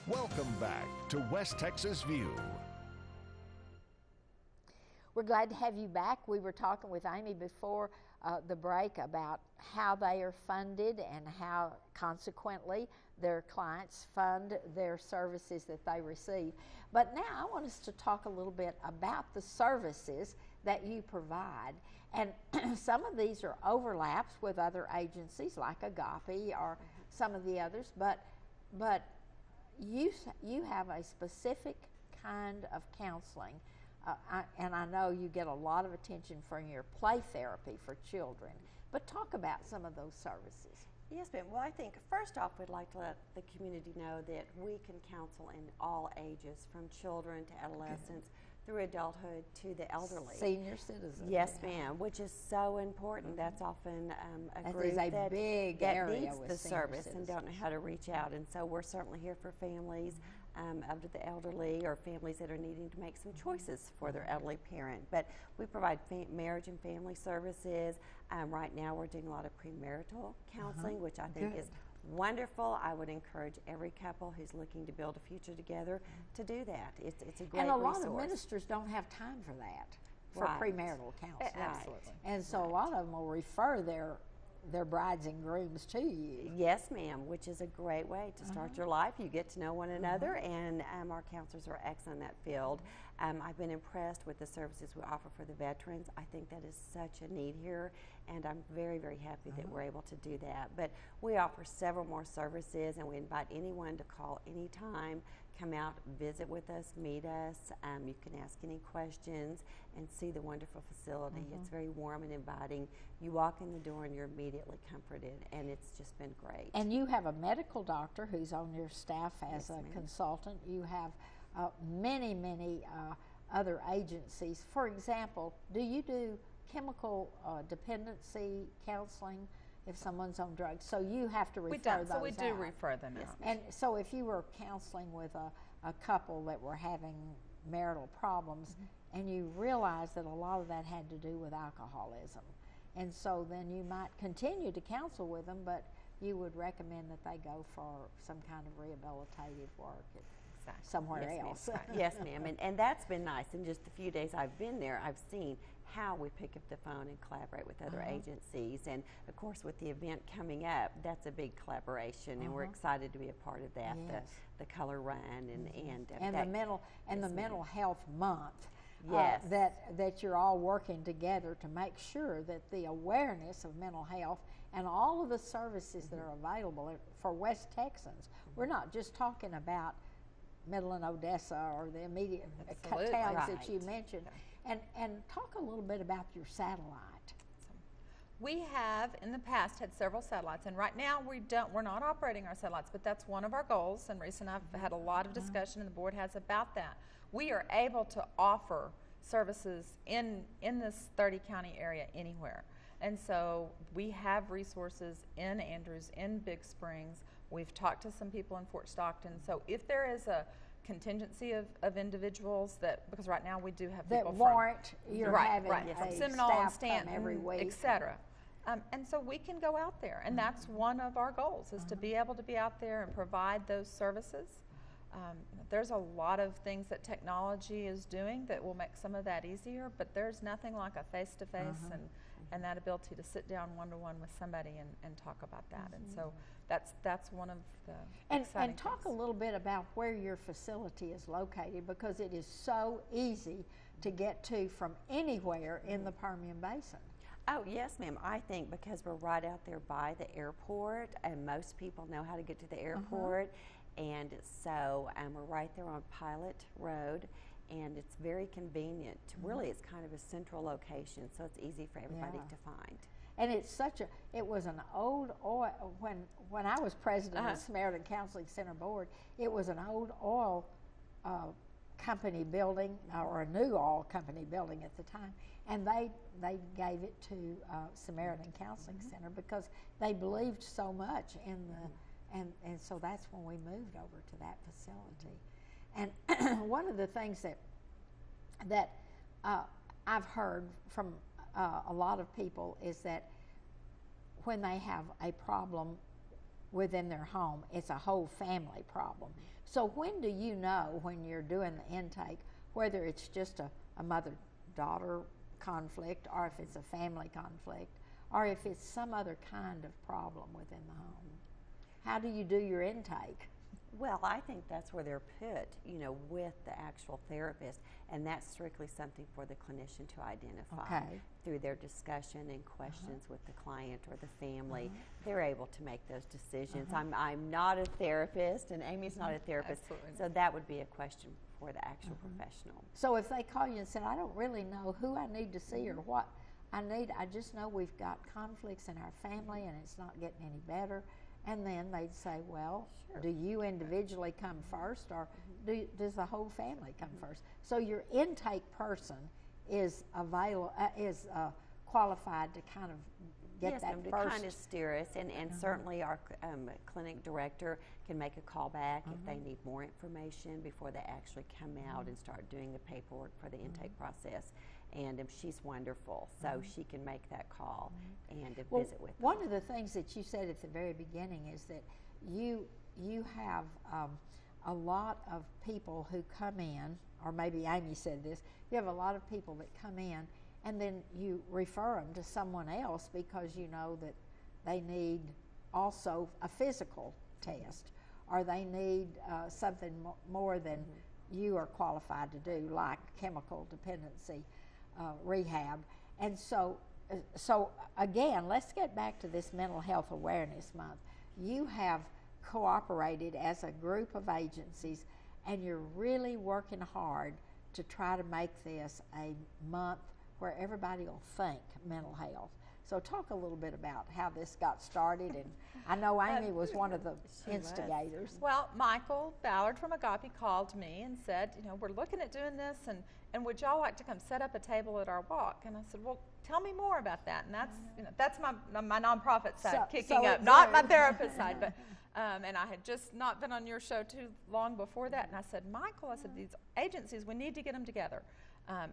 Welcome back to West Texas View. We're glad to have you back. We were talking with Amy before the break about how they are funded and how consequently their clients fund their services that they receive. But now I want us to talk a little bit about the services that you provide. And some of these are overlaps with other agencies like Agape or some of the others, but you have a specific kind of counseling. And I know you get a lot of attention from your play therapy for children, but talk about some of those services. Yes, ma'am. Well, I think first off, we'd like to let the community know that we can counsel in all ages, from children to adolescents, through adulthood to the elderly. Senior citizens. Yes, ma'am, which is so important. That's often a group that big that area needs with the senior service citizens. and don't know how to reach out. And so we're certainly here for families of the elderly or families that are needing to make some choices for their elderly parent. But we provide marriage and family services. Right now we're doing a lot of premarital counseling, which I think is wonderful. I would encourage every couple who's looking to build a future together to do that. It's a great And a lot resource. of ministers don't have time for that, for Right. premarital counseling. Absolutely. And so a lot of them will refer their brides and grooms to you. Yes, ma'am, which is a great way to start your life. You get to know one another, and our counselors are excellent in that field. I've been impressed with the services we offer for the veterans. I think that is such a need here, and I'm very, very happy that we're able to do that. But we offer several more services, and we invite anyone to call anytime, come out, visit with us, meet us. You can ask any questions and see the wonderful facility. It's very warm and inviting. You walk in the door and you're immediately comforted, and it's just been great. And you have a medical doctor who's on your staff as a consultant. You have many other agencies. For example, do you do chemical dependency counseling if someone's on drugs? So you have to refer those out. So we do refer them out. And so if you were counseling with a couple that were having marital problems and you realized that a lot of that had to do with alcoholism, and so then you might continue to counsel with them, but you would recommend that they go for some kind of rehabilitative work somewhere else. Yes, ma'am. And that's been nice. In just the few days I've been there, I've seen how we pick up the phone and collaborate with other agencies. And of course, with the event coming up, that's a big collaboration, and we're excited to be a part of that. Yes. The color run And the mental health month. Yes. That you're all working together to make sure that the awareness of mental health and all of the services that are available for West Texans. We're not just talking about Midland, Odessa, or the immediate towns that you mentioned. And talk a little bit about your satellite. We have in the past had several satellites, and right now we're not operating our satellites, but that's one of our goals, and Risse and I have had a lot of discussion, and the board has, about that. We are able to offer services in this 30-county area anywhere. And so we have resources in Andrews, in Big Springs. We've talked to some people in Fort Stockton. So if there is a contingency of individuals because right now we do have people that warrant you're having from a Seminole and staff come Stanton every week, etc. And so we can go out there, and that's one of our goals, is to be able to be out there and provide those services. There's a lot of things that technology is doing that will make some of that easier, but there's nothing like a face-to-face and that ability to sit down one-to-one with somebody and talk about that. And so that's one of the exciting and talk things. a little bit about where your facility is located, because it is so easy to get to from anywhere in the Permian Basin. Oh, yes, ma'am. I think because we're right out there by the airport, and most people know how to get to the airport, and so we're right there on Pilot Road, and it's very convenient. Really, it's kind of a central location, so it's easy for everybody to find. And it's it was an old oil, when I was president of the Samaritan Counseling Center Board, it was an old oil company building, or a new oil company building at the time, and they gave it to Samaritan Counseling Center because they believed so much in the, and so that's when we moved over to that facility. And one of the things that I've heard from a lot of people is that when they have a problem within their home. It's a whole family problem. So when do you know, when you're doing the intake, whether it's just a mother-daughter conflict, or if it's a family conflict, or if it's some other kind of problem within the home? How do you do your intake? Well, I think that's where they're put, with the actual therapist, and that's strictly something for the clinician to identify. Through their discussion and questions with the client or the family. They're able to make those decisions. I'm not a therapist, and Amy's not a therapist, so that would be a question for the actual professional. So if they call you and said, I don't really know who I need to see or what I need, I just know we've got conflicts in our family and it's not getting any better, and then they'd say, well, do you individually come first, or does the whole family come first? So your intake person is qualified to kind of get that to first. kind of steer us, and certainly our clinic director can make a call back if they need more information before they actually come out and start doing the paperwork for the intake process. And she's wonderful, so she can make that call and visit with them. One of the things that you said at the very beginning is that you have a lot of people who come in, or maybe Amy said this, you have a lot of people that come in and then you refer them to someone else because you know that they need also a physical test, or they need something more than you are qualified to do, like chemical dependency rehab. And so again, let's get back to this Mental Health Awareness Month. You have cooperated as a group of agencies, and you're really working hard to try to make this a month where everybody will think mental health. So talk a little bit about how this got started, and I know Amy was one of the instigators. Well, Michael Ballard from Agape called me and said, we're looking at doing this, and would y'all like to come set up a table at our walk? And I said, well, tell me more about that. And that's my nonprofit side kicking up, not my therapist side. But and I had just not been on your show too long before that. And I said, Michael, these agencies, we need to get them together.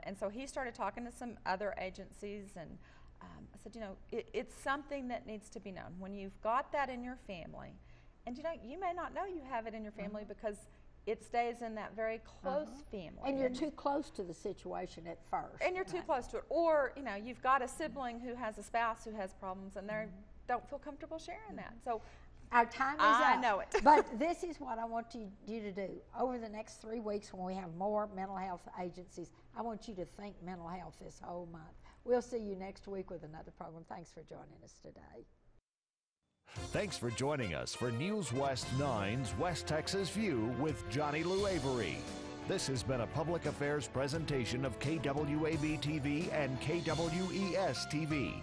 And so he started talking to some other agencies, and I said, it's something that needs to be known. When you've got that in your family, and you may not know you have it in your family because it stays in that very close family. And you're too close to the situation at first. And you're too close to it. Or, you've got a sibling who has a spouse who has problems, and they don't feel comfortable sharing that. So our time is up. I know it. But this is what I want you to do. Over the next 3 weeks, when we have more mental health agencies, I want you to think mental health this whole month. We'll see you next week with another program. Thanks for joining us today. Thanks for joining us for News West 9's West Texas View with Johnny Lou Avery. This has been a public affairs presentation of KWAB-TV and KWES-TV.